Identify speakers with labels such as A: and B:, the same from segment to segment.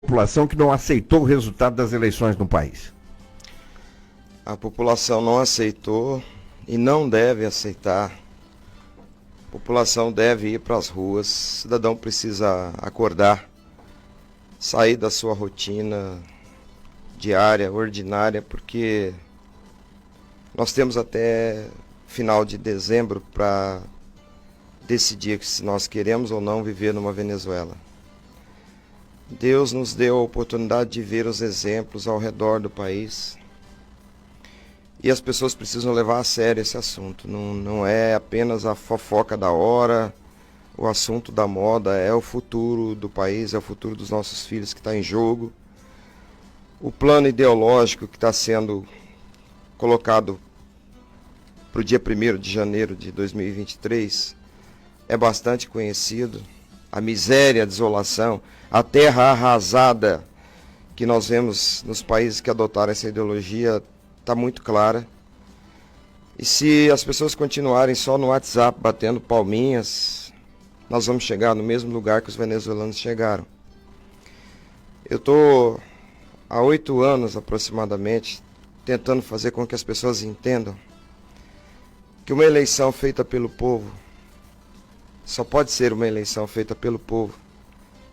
A: População que não aceitou o resultado das eleições no país.
B: A população não aceitou e não deve aceitar. A população deve ir para as ruas. O cidadão precisa acordar, sair da sua rotina diária, ordinária, porque nós temos até final de dezembro para decidir se nós queremos ou não viver numa Venezuela. Deus nos deu a oportunidade de ver os exemplos ao redor do país. E as pessoas precisam levar a sério esse assunto. Não é apenas a fofoca da hora, o assunto da moda, é o futuro do país, é o futuro dos nossos filhos que está em jogo. O plano ideológico que está sendo colocado para o dia 1º de janeiro de 2023 é bastante conhecido. A miséria, a desolação, a terra arrasada que nós vemos nos países que adotaram essa ideologia está muito clara. E se as pessoas continuarem só no WhatsApp batendo palminhas, nós vamos chegar no mesmo lugar que os venezuelanos chegaram. Eu estou há 8 anos aproximadamente tentando fazer com que as pessoas entendam que uma eleição feita pelo povo só pode ser uma eleição feita pelo povo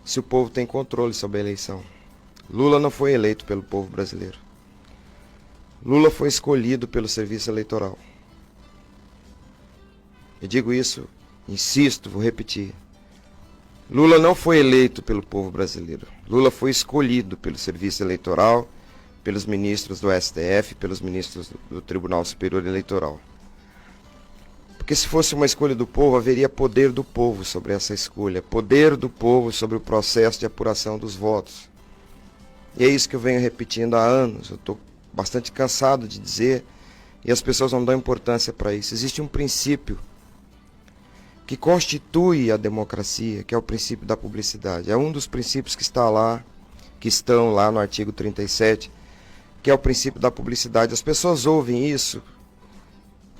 B: se o povo tem controle sobre a eleição. Lula não foi eleito pelo povo brasileiro. Lula foi escolhido pelo Serviço Eleitoral. Eu digo isso, insisto, vou repetir. Lula não foi eleito pelo povo brasileiro. Lula foi escolhido pelo Serviço Eleitoral, pelos ministros do STF, pelos ministros do Tribunal Superior Eleitoral. Porque se fosse uma escolha do povo, haveria poder do povo sobre essa escolha, poder do povo sobre o processo de apuração dos votos. E é isso que eu venho repetindo há anos. Eu estou bastante cansado de dizer, e as pessoas não dão importância para isso. Existe um princípio que constitui a democracia, que é o princípio da publicidade. É um dos princípios que estão lá no artigo 37, que é o princípio da publicidade. As pessoas ouvem isso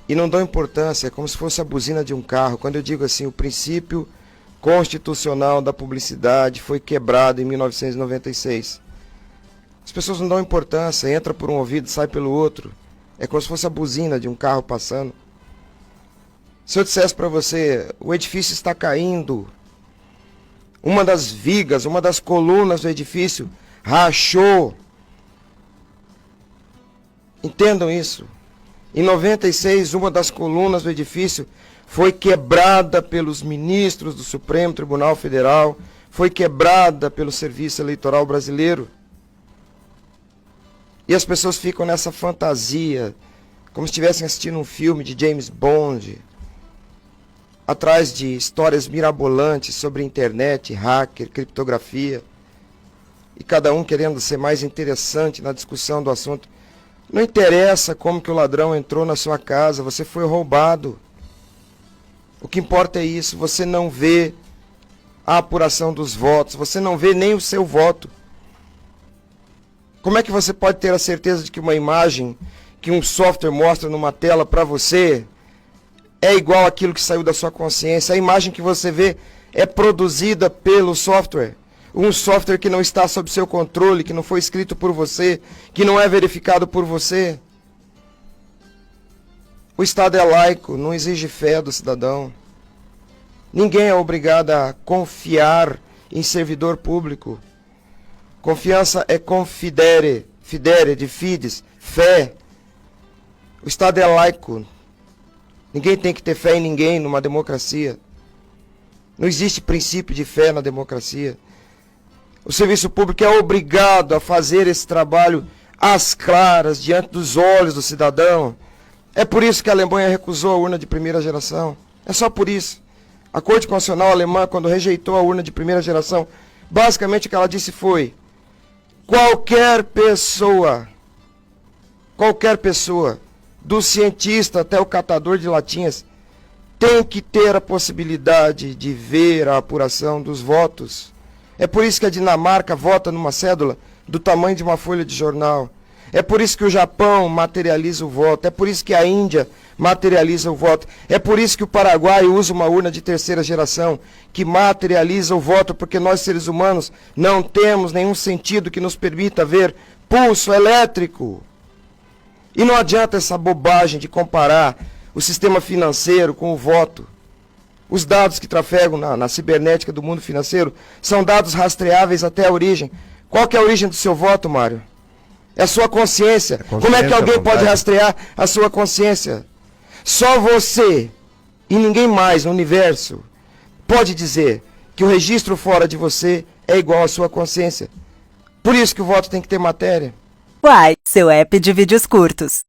B: e não dão importância, é como se fosse a buzina de um carro. Quando eu digo assim, o princípio constitucional da publicidade foi quebrado em 1996. As pessoas não dão importância, entra por um ouvido, sai pelo outro. É como se fosse a buzina de um carro passando. Se eu dissesse para você, o edifício está caindo, uma das vigas, uma das colunas do edifício rachou. Entendam isso. Em 96, uma das colunas do edifício foi quebrada pelos ministros do Supremo Tribunal Federal, foi quebrada pelo Serviço Eleitoral Brasileiro. E as pessoas ficam nessa fantasia, como se estivessem assistindo um filme de James Bond, atrás de histórias mirabolantes sobre internet, hacker, criptografia, e cada um querendo ser mais interessante na discussão do assunto. Não interessa como que o ladrão entrou na sua casa, você foi roubado. O que importa é isso, você não vê a apuração dos votos, você não vê nem o seu voto. Como é que você pode ter a certeza de que uma imagem que um software mostra numa tela para você é igual àquilo que saiu da sua consciência? A imagem que você vê é produzida pelo software. Um software que não está sob seu controle, que não foi escrito por você, que não é verificado por você. O Estado é laico, não exige fé do cidadão. Ninguém é obrigado a confiar em servidor público. Confiança é confidere, fidere, de fides, fé. O Estado é laico. Ninguém tem que ter fé em ninguém numa democracia. Não existe princípio de fé na democracia. O serviço público é obrigado a fazer esse trabalho às claras, diante dos olhos do cidadão. É por isso que a Alemanha recusou a urna de primeira geração. É só por isso. A Corte Constitucional Alemã, quando rejeitou a urna de primeira geração, basicamente o que ela disse foi: qualquer pessoa, do cientista até o catador de latinhas, tem que ter a possibilidade de ver a apuração dos votos. É por isso que a Dinamarca vota numa cédula do tamanho de uma folha de jornal. É por isso que o Japão materializa o voto. É por isso que a Índia materializa o voto. É por isso que o Paraguai usa uma urna de terceira geração, que materializa o voto, porque nós seres humanos não temos nenhum sentido que nos permita ver pulso elétrico. E não adianta essa bobagem de comparar o sistema financeiro com o voto. Os dados que trafegam na cibernética do mundo financeiro são dados rastreáveis até a origem. Qual que é a origem do seu voto, Mário? É a sua consciência. Como é que alguém pode rastrear a sua consciência? Só você e ninguém mais no universo pode dizer que o registro fora de você é igual à sua consciência. Por isso que o voto tem que ter matéria.
C: Uai, seu app de vídeos curtos.